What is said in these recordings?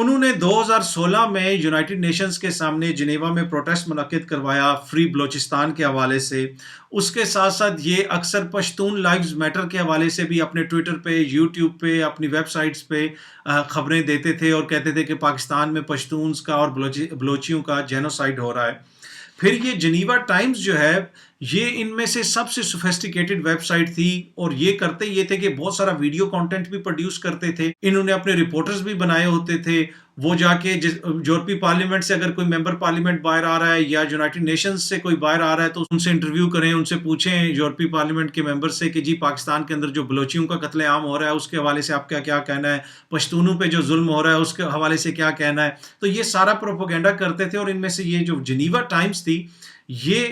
انہوں نے 2016 میں یونائٹڈ نیشنز کے سامنے جنیوا میں پروٹیسٹ منعقد کروایا فری بلوچستان کے حوالے سے. اس کے ساتھ ساتھ یہ اکثر پشتون لائیوز میٹر کے حوالے سے بھی اپنے ٹویٹر پہ، یوٹیوب پہ، اپنی ویب سائٹس پہ خبریں دیتے تھے اور کہتے تھے کہ پاکستان میں پشتونز کا اور بلوچیوں کا جینوسائیڈ ہو رہا ہے. پھر یہ جنیوا ٹائمز جو ہے یہ ان میں سے سب سے سوفیسٹیکیٹڈ ویب سائٹ تھی، اور یہ کرتے یہ تھے کہ بہت سارا ویڈیو کانٹینٹ بھی پروڈیوس کرتے تھے. انہوں نے اپنے رپورٹرز بھی بنائے ہوتے تھے. وہ جا کے یورپی پارلیمنٹ سے اگر کوئی ممبر پارلیمنٹ باہر آ رہا ہے یا یونائٹڈ نیشنز سے کوئی باہر آ رہا ہے تو ان سے انٹرویو کریں، ان سے پوچھیں یورپی پارلیمنٹ کے ممبر سے کہ جی پاکستان کے اندر جو بلوچیوں کا قتل عام ہو رہا ہے اس کے حوالے سے آپ کا کیا کہنا ہے، پشتونوں پہ جو ظلم ہو رہا ہے اس کے حوالے سے کیا کہنا ہے. تو یہ سارا پروپیگنڈا کرتے تھے. اور ان میں سے یہ جو جنیوا ٹائمز تھی یہ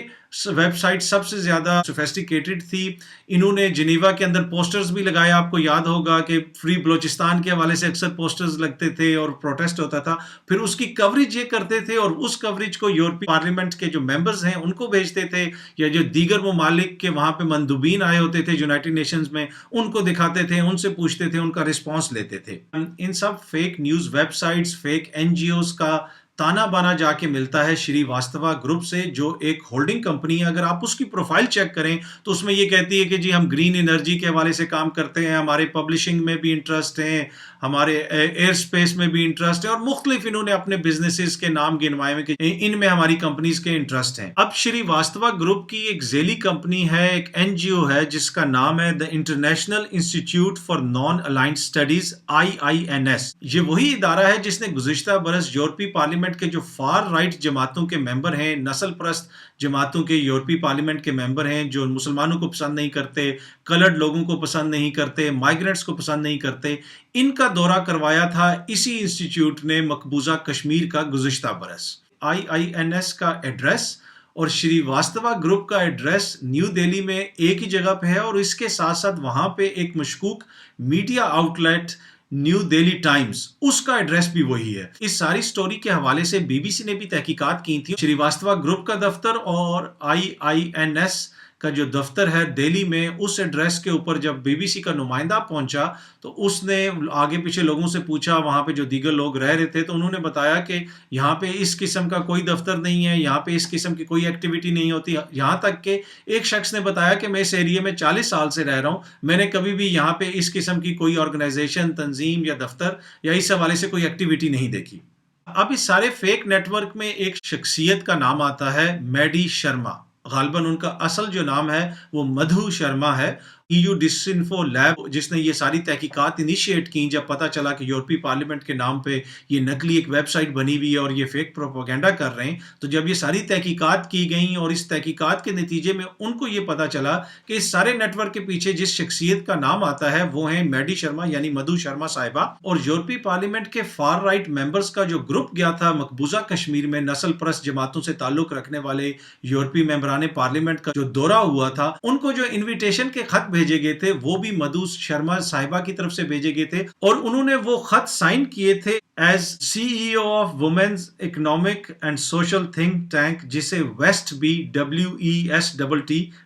ویب سائٹ سب سے زیادہ سوفیسٹیکیٹڈ تھی. انہوں نے جنیوا کے اندر پوسٹرز بھی لگائے. آپ کو یاد ہوگا کہ فری بلوچستان کے حوالے سے اکثر پوسٹرز لگتے تھے اور پروٹیسٹ ہوتا تھا. پھر اس کی کوریج یہ کرتے تھے اور اس کوریج کو یورپی پارلیمنٹ کے جو ممبرز ہیں ان کو بھیجتے تھے، یا جو دیگر ممالک کے وہاں پہ مندوبین آئے ہوتے تھے یونائٹڈ نیشنز میں ان کو دکھاتے تھے، ان سے پوچھتے تھے، ان کا رسپانس لیتے تھے. ان سب fake news websites, fake N G Os کا تانا بانا جا کے ملتا ہے شری واستوا گروپ سے، جو ایک ہولڈنگ کمپنی ہے. اگر آپ اس کی پروفائل چیک کریں تو اس میں یہ کہتی ہے کہ جی ہم گرین انرجی کے حوالے سے کام کرتے ہیں، ہمارے پبلشنگ میں بھی انٹرسٹ ہیں، ہمارے ایئر سپیس میں بھی انٹرسٹ ہے، اور مختلف انہوں نے اپنے بزنسز کے نام گنوائے ہیں کہ ان میں ہماری کمپنیز کے انٹرسٹ ہیں. اب شری واستوا گروپ کی ایک ذیلی کمپنی ہے، ایک این جی او ہے جس کا نام ہے the international institute for non aligned studies IINS. یہ وہی ادارہ ہے جس نے گزشتہ برس یورپی پارلیمنٹ کے جو فار رائٹ جماعتوں کے ممبر ہیں، نسل پرست جماعتوں کے یورپی پارلیمنٹ کے ممبر ہیں جو مسلمانوں کو پسند نہیں کرتے، کلرڈ لوگوں کو پسند نہیں کرتے، مائیگرنٹس کو پسند نہیں کرتے، ان کا دورہ کروایا تھا اسی انسٹیٹیوٹ نے مقبوضہ کشمیر کا گزشتہ برس. IINS کا ایڈریس اور شری واستوا گروپ کا ایڈریس نیو دہلی میں ایک ہی جگہ پہ ہے، اور اس کے ساتھ ساتھ وہاں پہ ایک مشکوک media outlet New Delhi Times, اس کا ایڈریس بھی وہی ہے. اس ساری سٹوری کے حوالے سے BBC نے بھی تحقیقات کی تھی. شری واستوا گروپ کا دفتر اور IINS کا جو دفتر ہے دہلی میں، اس ایڈریس کے اوپر جب BBC کا نمائندہ پہنچا تو اس نے آگے پیچھے لوگوں سے پوچھا، وہاں پہ جو دیگر لوگ رہ رہے تھے، تو انہوں نے بتایا کہ یہاں پہ اس قسم کا کوئی دفتر نہیں ہے، یہاں پہ اس قسم کی کوئی ایکٹیویٹی نہیں ہوتی. یہاں تک کہ ایک شخص نے بتایا کہ میں اس ایریے میں 40 سال سے رہ رہا ہوں، میں نے کبھی بھی یہاں پہ اس قسم کی کوئی آرگنائزیشن، تنظیم یا دفتر یا اس حوالے سے کوئی ایکٹیویٹی نہیں دیکھی. اب اس سارے فیک نیٹ ورک میں ایک شخصیت کا نام آتا ہے میڈی شرما. غالباً ان کا اصل جو نام ہے وہ مدھو شرما ہے. EU ڈسانفو لیب جس نے یہ ساری تحقیقات انیشیٹ کی جب پتہ چلا کہ یورپی پارلیمنٹ کے نام پہ یہ نقلی ایک ویب سائٹ بنی ہوئی ہے اور یہ فیک پروپیگنڈا کر رہے ہیں، تو جب یہ ساری تحقیقات کی گئیں اور اس تحقیقات کے نتیجے میں ان کو یہ پتہ چلا کہ اس سارے نیٹ ورک کے پیچھے جس شخصیت کا نام آتا ہے وہ ہیں میڈی شرما، یعنی مدھو شرما صاحبہ. اور یورپی پارلیمنٹ کے فار رائٹ ممبرز کا جو گروپ گیا تھا مقبوضہ کشمیر میں، نسل پرست جماعتوں سے تعلق رکھنے والے یورپی ممبران پارلیمنٹ کا جو دورہ ہوا تھا، ان کو جو انویٹیشن کے خط بھیجے گئے تھے وہ بھی مدھو شرما صاحبہ کی طرف سے بھیجے گئے تھے، اور انہوں نے وہ خط سائن کیے تھے as CEO of women's economic and social think tank, جسے ویسٹ بھی WEST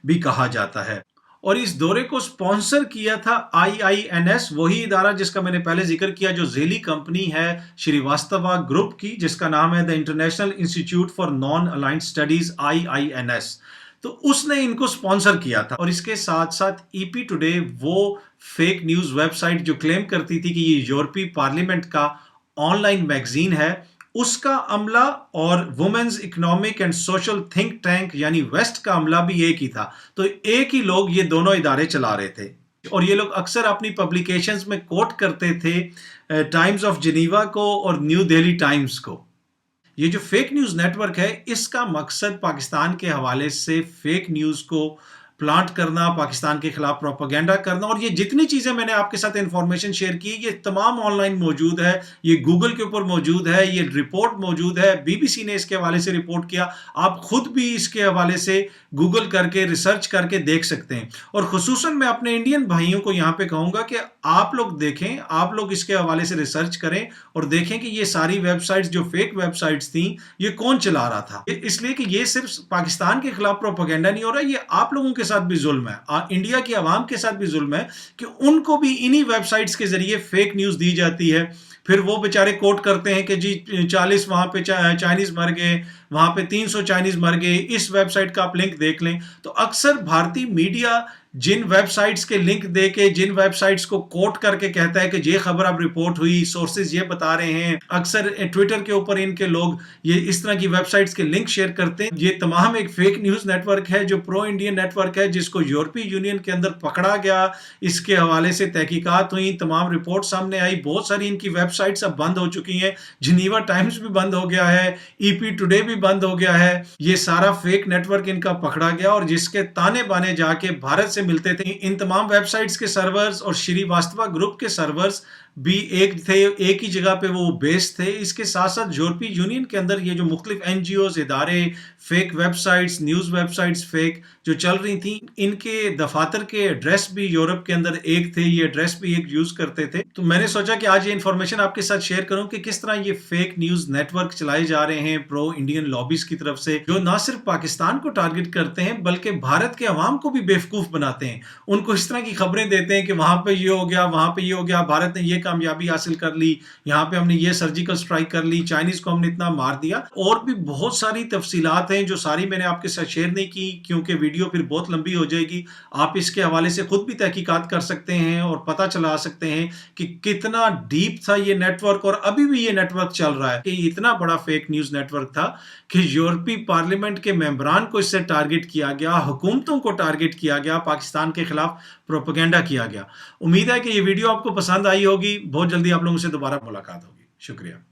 بھی کہا جاتا ہے. اور اس دورے کو سپانسر کیا تھا IINS، وہی ادارہ جس کا میں نے پہلے ذکر کیا جو ذیلی کمپنی ہے شری واستوا گروپ کی، جس کا نام ہے the international institute for non aligned studies IINS. تو اس نے ان کو سپانسر کیا تھا. اور اس کے ساتھ ساتھ EP ٹوڈے وہ فیک نیوز ویب سائٹ جو کلیم کرتی تھی کہ یہ یورپی پارلیمنٹ کا آن لائن میگزین ہے، اس کا عملہ اور women's economic and social think tank یعنی ویسٹ کا عملہ بھی ایک ہی تھا. تو ایک ہی لوگ یہ دونوں ادارے چلا رہے تھے، اور یہ لوگ اکثر اپنی پبلیکیشنز میں کوٹ کرتے تھے ٹائمز آف جنیوا کو اور نیو دہلی ٹائمز کو. یہ جو فیک نیوز نیٹ ورک ہے اس کا مقصد پاکستان کے حوالے سے فیک نیوز کو پلانٹ کرنا، پاکستان کے خلاف پروپیگنڈا کرنا. اور یہ جتنی چیزیں میں نے آپ کے ساتھ انفارمیشن شیئر کی یہ تمام آن لائن موجود ہے، یہ گوگل کے اوپر موجود ہے، یہ رپورٹ موجود ہے، BBC نے اس کے حوالے سے رپورٹ کیا. آپ خود بھی اس کے حوالے سے گوگل کر کے ریسرچ کر کے دیکھ سکتے ہیں. اور خصوصاً میں اپنے انڈین بھائیوں کو یہاں پہ کہوں گا کہ آپ لوگ دیکھیں، آپ لوگ اس کے حوالے سے ریسرچ کریں اور دیکھیں کہ یہ ساری ویب سائٹس جو فیک ویب سائٹس تھیں یہ کون چلا رہا تھا. اس لیے کہ یہ صرف پاکستان کے خلاف پروپیگنڈا نہیں ہو رہا، یہ آپ لوگوں کے ساتھ بھی ظلم ہے، انڈیا کی عوام کے ساتھ بھی ظلم ہے کہ ان کو بھی انہی ویب سائٹس کے ذریعے فیک نیوز دی جاتی ہے. پھر وہ بیچارے کوٹ کرتے ہیں کہ جی 40 وہاں پہ چائنیز مر گئے، وہاں پہ 300 چائنیز مر گئے، اس ویب سائٹ کا آپ لنک دیکھ لیں۔ تو اکثر بھارتی میڈیا جن ویب سائٹس کے لنک دے کے، جن ویب سائٹس کو کوٹ کر کے کہتا ہے کہ یہ خبر اب رپورٹ ہوئی، سورسز یہ بتا رہے ہیں، اکثر ٹویٹر کے اوپر ان کے لوگ یہ اس طرح کی ویب سائٹس کے لنک شیئر کرتے ہیں۔ یہ تمام ایک فیک نیوز نیٹ ورک ہے جو پرو انڈین نیٹ ورک ہے، جس کو یورپی یونین کے اندر پکڑا گیا۔ اس کے حوالے سے تحقیقات ہوئی، تمام رپورٹ سامنے آئی، بہت ساری ان کی ویب سائٹس اب بند ہو چکی ہیں، جنیوا ٹائمز بھی بند ہو گیا ہے، ای پی ٹوڈے بھی بند ہو گیا ہے۔ یہ سارا فیک نیٹ ورک ان کا پکڑا گیا، اور جس کے تانے بانے جا کے بھارت سے ملتے تھے۔ ان تمام ویب سائٹس کے سرورز اور شری واستوا گروپ کے سرورز بھی ایک تھے، ایک ہی جگہ پہ وہ بیس تھے۔ اس کے ساتھ ساتھ یورپی یونین کے اندر یہ جو مختلف این جی اوز، ادارے، fake web sites, news websites fake جو چل رہی تھیں، ان کے دفاتر کے ایڈریس بھی یورپ کے اندر ایک تھے، یہ ایڈریس بھی ایک یوز کرتے تھے۔ تو میں نے سوچا کہ آج یہ انفارمیشن آپ کے ساتھ شیئر کروں کہ کس طرح یہ فیک نیوز نیٹ ورک چلائے جا رہے ہیں پرو انڈین لابیز کی طرف سے، جو نہ صرف پاکستان کو ٹارگٹ کرتے ہیں بلکہ بھارت کے عوام کو بھی بیوقوف بناتے ہیں۔ ان کو اس طرح کی خبریں دیتے ہیں کہ وہاں پہ یہ ہو گیا، وہاں پہ یہ ہو گیا، بھارت نے یہ کامیابی حاصل کر لی، یہاں پہ ہم نے یہ سرجیکل سٹرائک کر لی، چائنیز کو ہم نے اتنا مار دیا۔ اور بھی بہت ساری تفصیلات ہیں جو ساری میں نے آپ کے ساتھ شیئر نہیں کی کیونکہ ویڈیو پھر بہت لمبی ہو جائے گی۔ آپ اس کے حوالے سے خود بھی تحقیقات کر سکتے ہیں اور پتہ چلا سکتے ہیں کہ کتنا ڈیپ تھا یہ نیٹ ورک، اور ابھی بھی یہ نیٹ ورک چل رہا ہے۔ کہ یہ اتنا بڑا فیک نیوز نیٹ ورک تھا کہ یورپی پارلیمنٹ کے ممبران کو اس سے ٹارگٹ کیا گیا، حکومتوں کو ٹارگٹ کیا گیا، پاکستان کے خلاف پروپیگنڈا کیا گیا۔ امید ہے کہ یہ ویڈیو آپ کو پسند آئی ہوگی۔ بہت جلدی آپ لوگوں سے دوبارہ ملاقات ہوگی۔ شکریہ۔